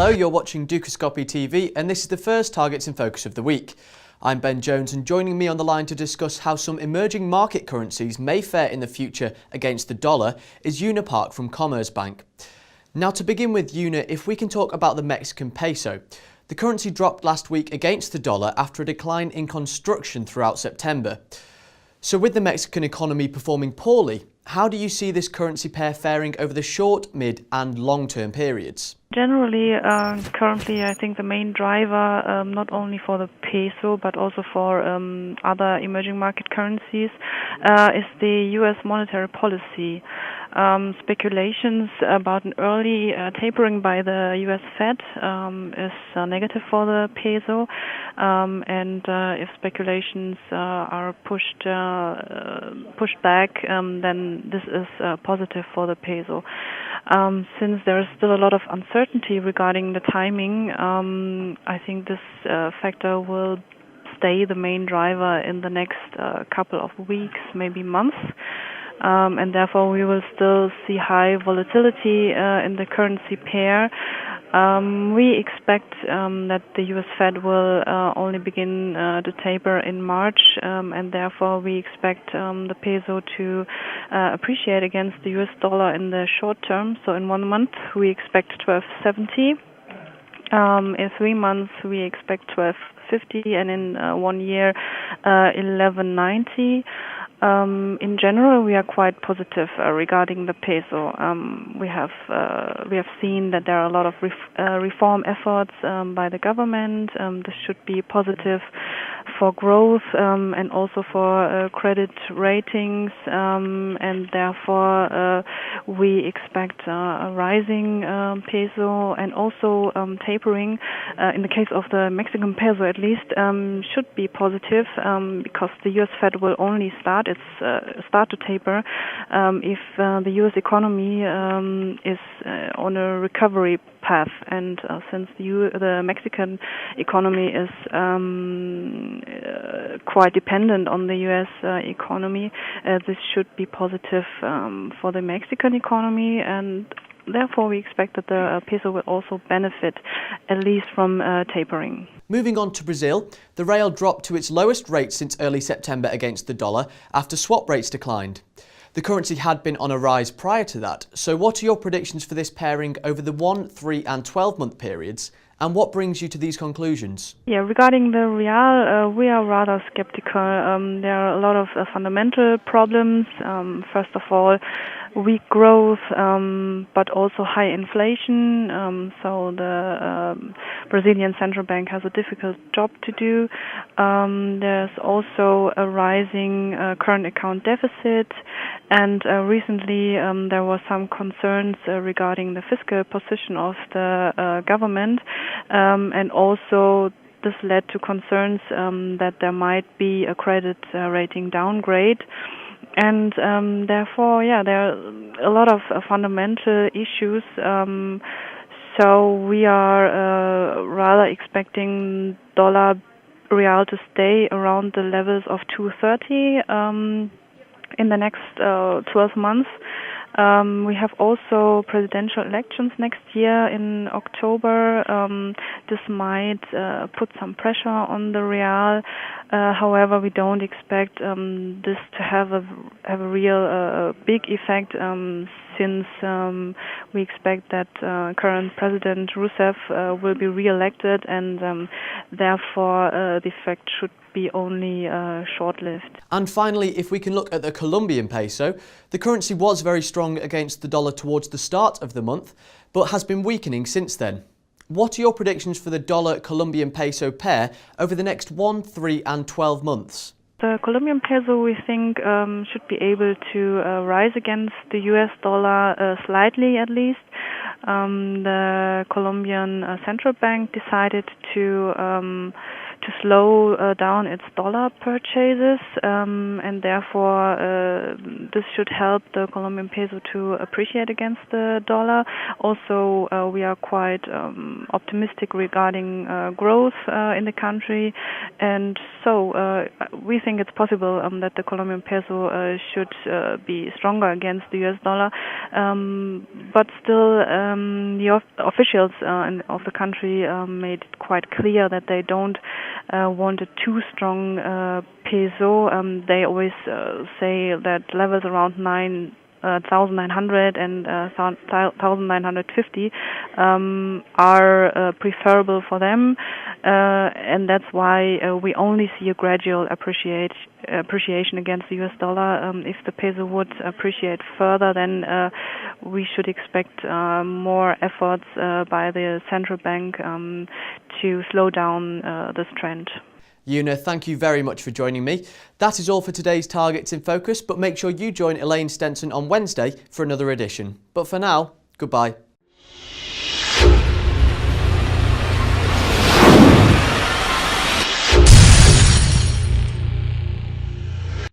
Hello, you're watching Dukascopy TV and this is the first Targets in Focus of the week. I'm Ben Jones and joining me on the line to discuss how some emerging market currencies may fare in the future against the dollar is Una Park from Commerzbank. Now to begin with, Una, if we can talk about the Mexican peso. The currency dropped last week against the dollar after a decline in construction throughout September. So with the Mexican economy performing poorly, how do you see this currency pair faring over the short, mid and long-term periods? Generally, currently I think the main driver, not only for the peso but also for other emerging market currencies, is the US monetary policy. Speculations about an early tapering by the US Fed is negative for the peso, and if speculations are pushed back, then this is positive for the peso. Since there is still a lot of uncertainty regarding the timing, I think this factor will stay the main driver in the next couple of weeks, maybe months. And therefore we will still see high volatility in the currency pair. We expect that the US Fed will only begin to taper in March, and therefore we expect the peso to appreciate against the US dollar in the short term. So in 1 month we expect 12.70. In 3 months we expect 12.50, and in 1 year 11.90. In general, we are quite positive regarding the peso. We have seen that there are a lot of reform efforts by the government. This should be positive for growth and also for credit ratings, and therefore we expect a rising peso and also tapering. In the case of the Mexican peso, at least, should be positive because the US Fed will only start to taper if the US economy is on a recovery path, and since the Mexican economy is quite dependent on the US economy, this should be positive for the Mexican economy, and therefore we expect that the peso will also benefit at least from tapering. Moving on to Brazil, the real dropped to its lowest rate since early September against the dollar after swap rates declined. The currency had been on a rise prior to that, so what are your predictions for this pairing over the 1, 3 and 12-month periods, and what brings you to these conclusions? Yeah, regarding the real, we are rather skeptical. There are a lot of fundamental problems. First of all, weak growth, but also high inflation. So the Brazilian central bank has a difficult job to do. There's also a rising current account deficit, and recently there were some concerns regarding the fiscal position of the government, and also this led to concerns that there might be a credit rating downgrade. And therefore, there are a lot of fundamental issues. So we are rather expecting dollar real to stay around the levels of 230 in the next 12 months. We have also presidential elections next year in October. This might put some pressure on the real. However, we don't expect this to have a real big effect, since we expect that current President Rousseff will be re-elected, and therefore the effect should be only short-lived. And finally, if we can look at the Colombian peso, the currency was very strong against the dollar towards the start of the month, but has been weakening since then. What are your predictions for the dollar-Colombian peso pair over the next 1, 3 and 12 months? The Colombian peso, we think, should be able to rise against the US dollar slightly at least. The Colombian central bank decided to to slow down its dollar purchases, and therefore this should help the Colombian peso to appreciate against the dollar. Also, we are quite optimistic regarding growth in the country, and so we think it's possible that the Colombian peso should be stronger against the US dollar, but still the officials of the country made it quite clear that they don't want a too strong peso. They always say that levels around 1,900 and 1,950 are preferable for them, and that's why we only see a gradual appreciation against the US dollar. If the peso would appreciate further, then we should expect more efforts by the central bank to slow down this trend. Una, thank you very much for joining me. That is all for today's Targets in Focus, but make sure you join Elaine Stenson on Wednesday for another edition. But for now, goodbye.